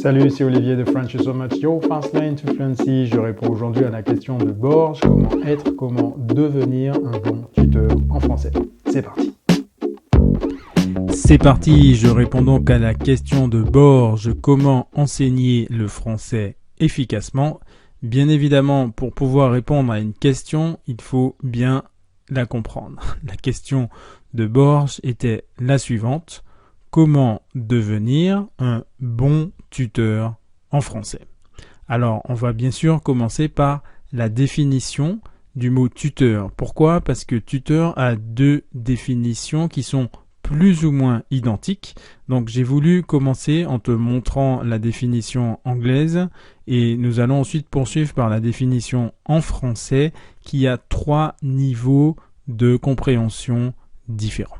Salut, c'est Olivier de French is So Much, your fast lane to fluency. Je réponds aujourd'hui à la question de Borges, comment devenir un bon tuteur en français. C'est parti. C'est parti, je réponds donc à la question de Borges, comment enseigner le français efficacement. Bien évidemment, pour pouvoir répondre à une question, il faut bien la comprendre. La question de Borges était la suivante. Comment devenir un bon tuteur en français? Alors, on va bien sûr commencer par la définition du mot tuteur. Pourquoi? Parce que tuteur a deux définitions qui sont plus ou moins identiques. Donc, j'ai voulu commencer en te montrant la définition anglaise et nous allons ensuite poursuivre par la définition en français qui a 3 niveaux de compréhension différents.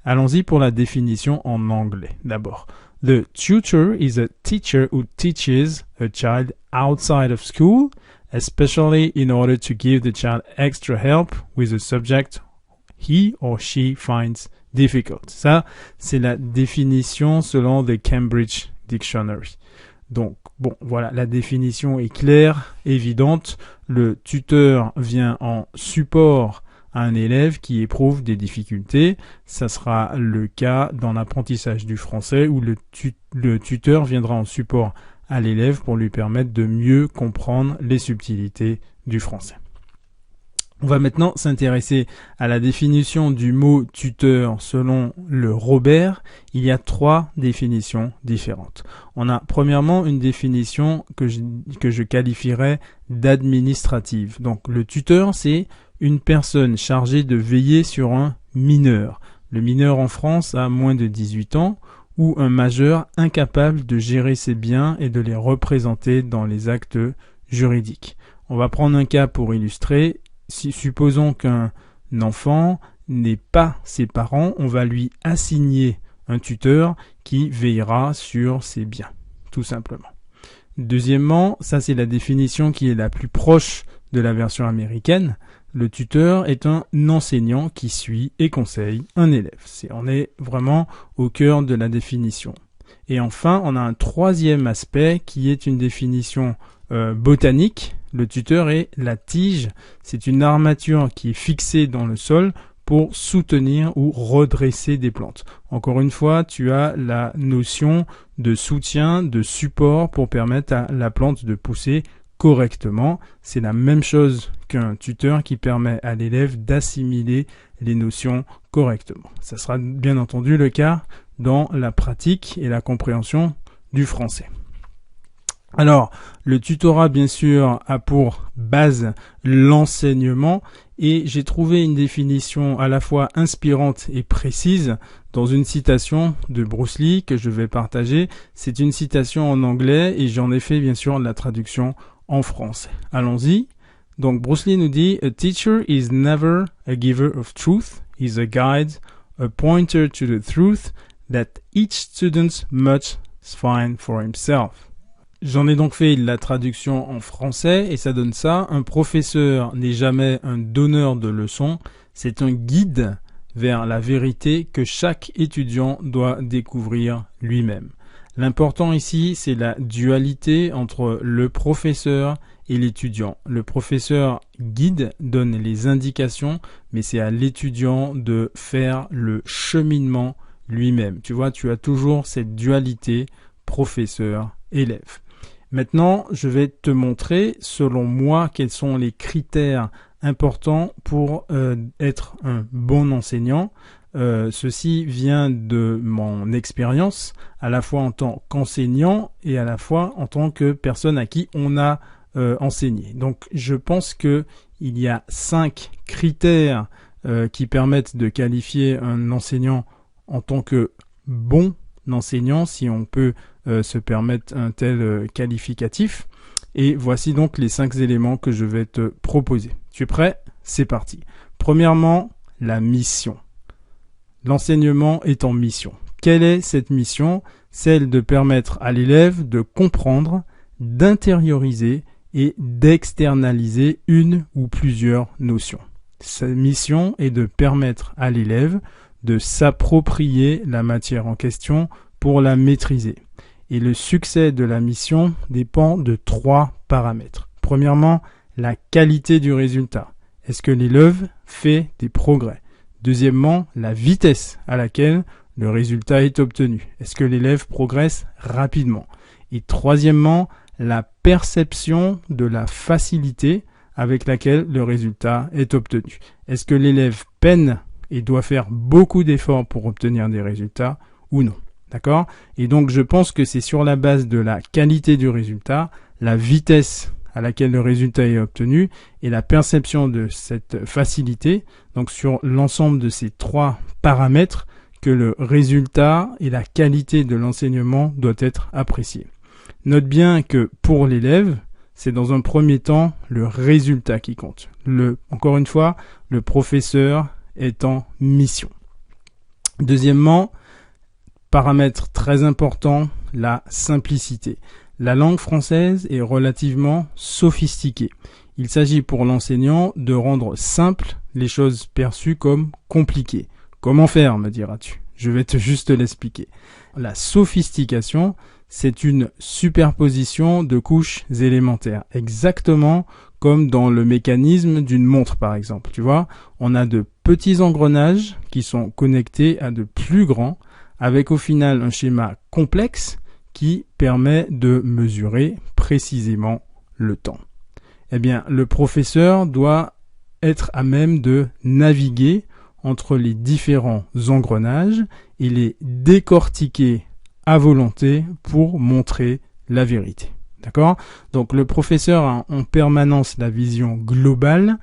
Allons-y pour la définition en anglais. D'abord, the tutor is a teacher who teaches a child outside of school, especially in order to give the child extra help with a subject he or she finds difficult. Ça, c'est la définition selon the Cambridge Dictionary. Donc, bon, voilà, la définition est claire, évidente. Le tuteur vient en support à un élève qui éprouve des difficultés. Ça sera le cas dans l'apprentissage du français où le tuteur viendra en support à l'élève pour lui permettre de mieux comprendre les subtilités du français. On va maintenant s'intéresser à la définition du mot tuteur selon le Robert. Il y a 3 définitions différentes. On a premièrement une définition que je qualifierais d'administrative. Donc le tuteur, c'est une personne chargée de veiller sur un mineur. Le mineur en France a moins de 18 ans ou un majeur incapable de gérer ses biens et de les représenter dans les actes juridiques. On va prendre un cas pour illustrer. Supposons qu'un enfant n'ait pas ses parents, on va lui assigner un tuteur qui veillera sur ses biens, tout simplement. Deuxièmement, ça c'est la définition qui est la plus proche de la version américaine. Le tuteur est un enseignant qui suit et conseille un élève. On est vraiment au cœur de la définition. Et enfin, on a un troisième aspect qui est une définition botanique. Le tuteur est la tige. C'est une armature qui est fixée dans le sol pour soutenir ou redresser des plantes. Encore une fois, tu as la notion de soutien, de support pour permettre à la plante de pousser correctement. C'est la même chose qu'un tuteur qui permet à l'élève d'assimiler les notions correctement. Ça sera bien entendu le cas dans la pratique et la compréhension du français. Alors, le tutorat, bien sûr, a pour base l'enseignement et j'ai trouvé une définition à la fois inspirante et précise dans une citation de Bruce Lee que je vais partager. C'est une citation en anglais et j'en ai fait, bien sûr, la traduction en français. Allons-y. Donc, Bruce Lee nous dit « A teacher is never a giver of truth. He's a guide, a pointer to the truth that each student must find for himself. » J'en ai donc fait la traduction en français et ça donne ça. Un professeur n'est jamais un donneur de leçons, c'est un guide vers la vérité que chaque étudiant doit découvrir lui-même. L'important ici, c'est la dualité entre le professeur et l'étudiant. Le professeur guide, donne les indications, mais c'est à l'étudiant de faire le cheminement lui-même. Tu vois, tu as toujours cette dualité professeur-élève. Maintenant, je vais te montrer, selon moi, quels sont les critères importants pour être un bon enseignant. Ceci vient de mon expérience, à la fois en tant qu'enseignant et à la fois en tant que personne à qui on a enseigné. Donc, je pense que il y a 5 critères qui permettent de qualifier un enseignant en tant que bon enseignant, si on peut se permettre un tel qualificatif. Et voici donc les 5 éléments que je vais te proposer. Tu es prêt? C'est parti. Premièrement, la mission. L'enseignement est en mission. Quelle est cette mission? Celle de permettre à l'élève de comprendre, d'intérioriser et d'externaliser une ou plusieurs notions. Sa mission est de permettre à l'élève de s'approprier la matière en question pour la maîtriser. Et le succès de la mission dépend de 3 paramètres. Premièrement, la qualité du résultat. Est-ce que l'élève fait des progrès? Deuxièmement, la vitesse à laquelle le résultat est obtenu. Est-ce que l'élève progresse rapidement? Et troisièmement, la perception de la facilité avec laquelle le résultat est obtenu. Est-ce que l'élève peine et doit faire beaucoup d'efforts pour obtenir des résultats ou non? D'accord? Et donc, je pense que c'est sur la base de la qualité du résultat, la vitesse à laquelle le résultat est obtenu et la perception de cette facilité, donc sur l'ensemble de ces 3 paramètres, que le résultat et la qualité de l'enseignement doit être apprécié. Note bien que pour l'élève, c'est dans un premier temps le résultat qui compte. Encore une fois, le professeur est en mission. Deuxièmement, paramètre très important, la simplicité. La langue française est relativement sophistiquée. Il s'agit pour l'enseignant de rendre simple les choses perçues comme compliquées. Comment faire, me diras-tu? Je vais juste l'expliquer. La sophistication, c'est une superposition de couches élémentaires, exactement comme dans le mécanisme d'une montre par exemple. Tu vois, on a de petits engrenages qui sont connectés à de plus grands, avec au final un schéma complexe qui permet de mesurer précisément le temps. Eh bien, le professeur doit être à même de naviguer entre les différents engrenages et les décortiquer à volonté pour montrer la vérité. D'accord? Donc le professeur a en permanence la vision globale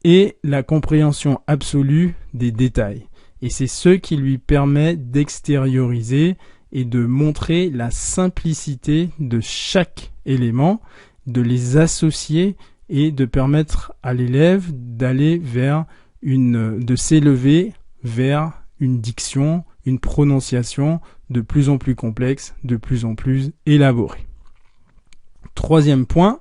et la compréhension absolue des détails. Et c'est ce qui lui permet d'extérioriser et de montrer la simplicité de chaque élément, de les associer et de permettre à l'élève de s'élever vers une diction, une prononciation de plus en plus complexe, de plus en plus élaborée. Troisième point,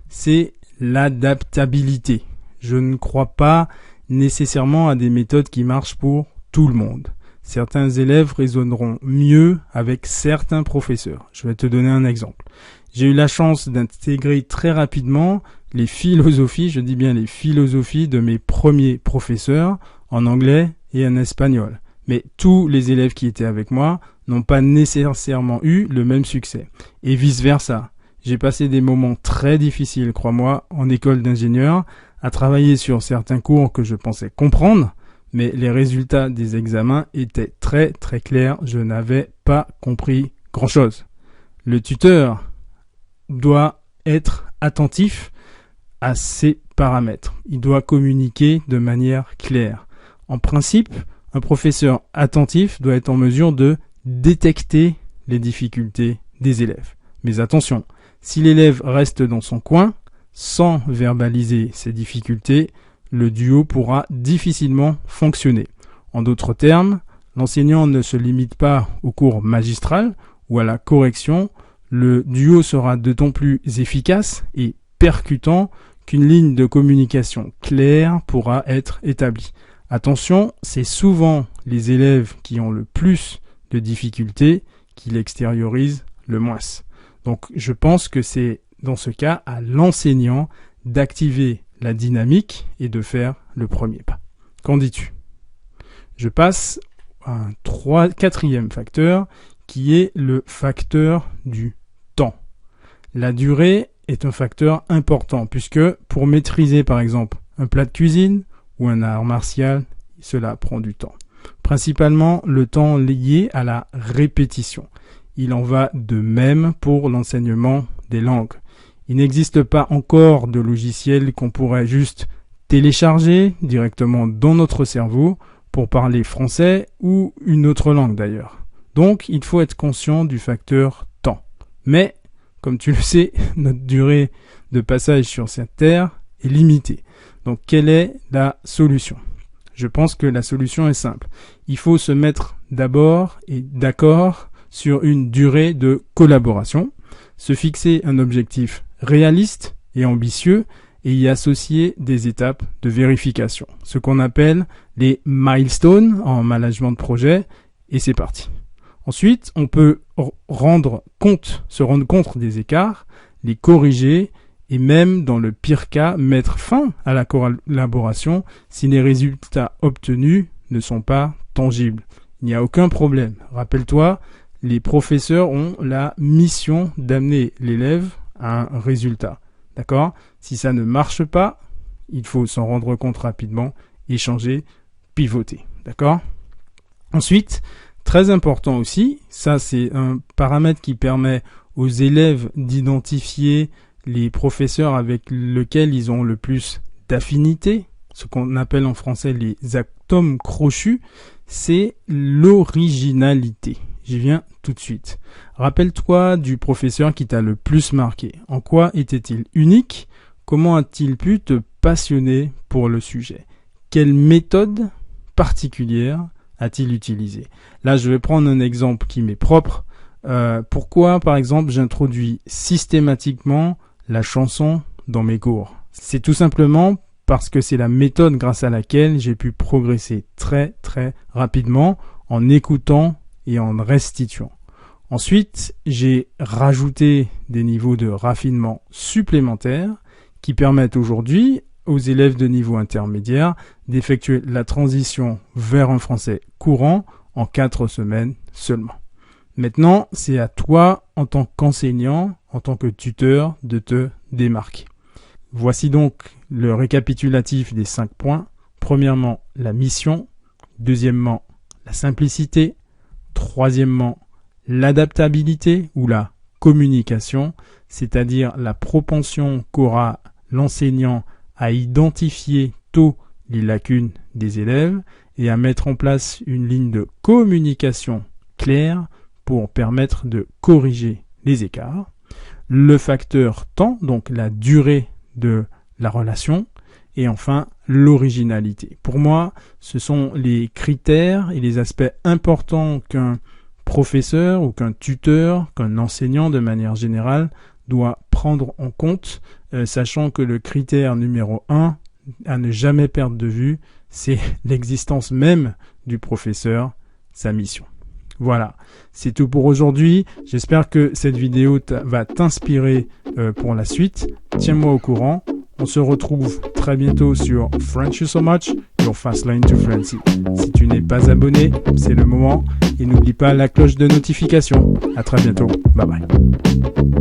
c'est l'adaptabilité. Je ne crois pas nécessairement à des méthodes qui marchent pour tout le monde. Certains élèves raisonneront mieux avec certains professeurs. Je vais te donner un exemple. J'ai eu la chance d'intégrer très rapidement les philosophies, je dis bien les philosophies de mes premiers professeurs en anglais et en espagnol. Mais tous les élèves qui étaient avec moi n'ont pas nécessairement eu le même succès. Et vice-versa. J'ai passé des moments très difficiles, crois-moi, en école d'ingénieur, à travailler sur certains cours que je pensais comprendre, mais les résultats des examens étaient très très clairs, je n'avais pas compris grand-chose. Le tuteur doit être attentif à ces paramètres. Il doit communiquer de manière claire. En principe, un professeur attentif doit être en mesure de détecter les difficultés des élèves. Mais attention, si l'élève reste dans son coin, sans verbaliser ses difficultés, le duo pourra difficilement fonctionner. En d'autres termes, l'enseignant ne se limite pas au cours magistral ou à la correction, le duo sera d'autant plus efficace et percutant qu'une ligne de communication claire pourra être établie. Attention, c'est souvent les élèves qui ont le plus de difficultés qui l'extériorisent le moins. Donc je pense que c'est dans ce cas à l'enseignant d'activer la dynamique et de faire le premier pas. Qu'en dis-tu? Je passe à un quatrième facteur qui est le facteur du temps. La durée est un facteur important puisque pour maîtriser par exemple un plat de cuisine ou un art martial, cela prend du temps. Principalement le temps lié à la répétition. Il en va de même pour l'enseignement des langues. Il n'existe pas encore de logiciel qu'on pourrait juste télécharger directement dans notre cerveau pour parler français ou une autre langue d'ailleurs. Donc, il faut être conscient du facteur temps. Mais, comme tu le sais, notre durée de passage sur cette terre est limitée. Donc, quelle est la solution? Je pense que la solution est simple. Il faut se mettre d'abord et d'accord sur une durée de collaboration, se fixer un objectif réaliste et ambitieux et y associer des étapes de vérification, ce qu'on appelle les milestones en management de projet, et c'est parti. Ensuite, on peut se rendre compte des écarts, les corriger et même, dans le pire cas, mettre fin à la collaboration si les résultats obtenus ne sont pas tangibles. Il n'y a aucun problème. Rappelle-toi, les professeurs ont la mission d'amener l'élève à un résultat. D'accord ? Si ça ne marche pas, il faut s'en rendre compte rapidement, échanger, pivoter. D'accord ? Ensuite, très important aussi, ça c'est un paramètre qui permet aux élèves d'identifier les professeurs avec lesquels ils ont le plus d'affinité, ce qu'on appelle en français les atomes crochus, c'est l'originalité. J'y viens tout de suite. Rappelle-toi du professeur qui t'a le plus marqué. En quoi était-il unique ? Comment a-t-il pu te passionner pour le sujet ? Quelle méthode particulière a-t-il utilisée ? Là, je vais prendre un exemple qui m'est propre. Pourquoi, par exemple, j'introduis systématiquement la chanson dans mes cours ? C'est tout simplement parce que c'est la méthode grâce à laquelle j'ai pu progresser très très rapidement en écoutant et en restituant. Ensuite, j'ai rajouté des niveaux de raffinement supplémentaires qui permettent aujourd'hui aux élèves de niveau intermédiaire d'effectuer la transition vers un français courant en 4 semaines seulement. Maintenant, c'est à toi, en tant qu'enseignant, en tant que tuteur, de te démarquer. Voici donc le récapitulatif des 5 points. Premièrement, la mission. Deuxièmement, la simplicité. Troisièmement, l'adaptabilité ou la communication, c'est-à-dire la propension qu'aura l'enseignant à identifier tôt les lacunes des élèves et à mettre en place une ligne de communication claire pour permettre de corriger les écarts. Le facteur temps, donc la durée de la relation. Et enfin, l'originalité. Pour moi, ce sont les critères et les aspects importants qu'un professeur ou qu'un tuteur, qu'un enseignant de manière générale doit prendre en compte, sachant que le critère numéro 1 à ne jamais perdre de vue, c'est l'existence même du professeur, sa mission. Voilà, c'est tout pour aujourd'hui. J'espère que cette vidéo va t'inspirer pour la suite. Tiens-moi au courant. On se retrouve très bientôt sur French You So Much, your fast lane to fluency. Si tu n'es pas abonné, c'est le moment. Et n'oublie pas la cloche de notification. À très bientôt. Bye bye.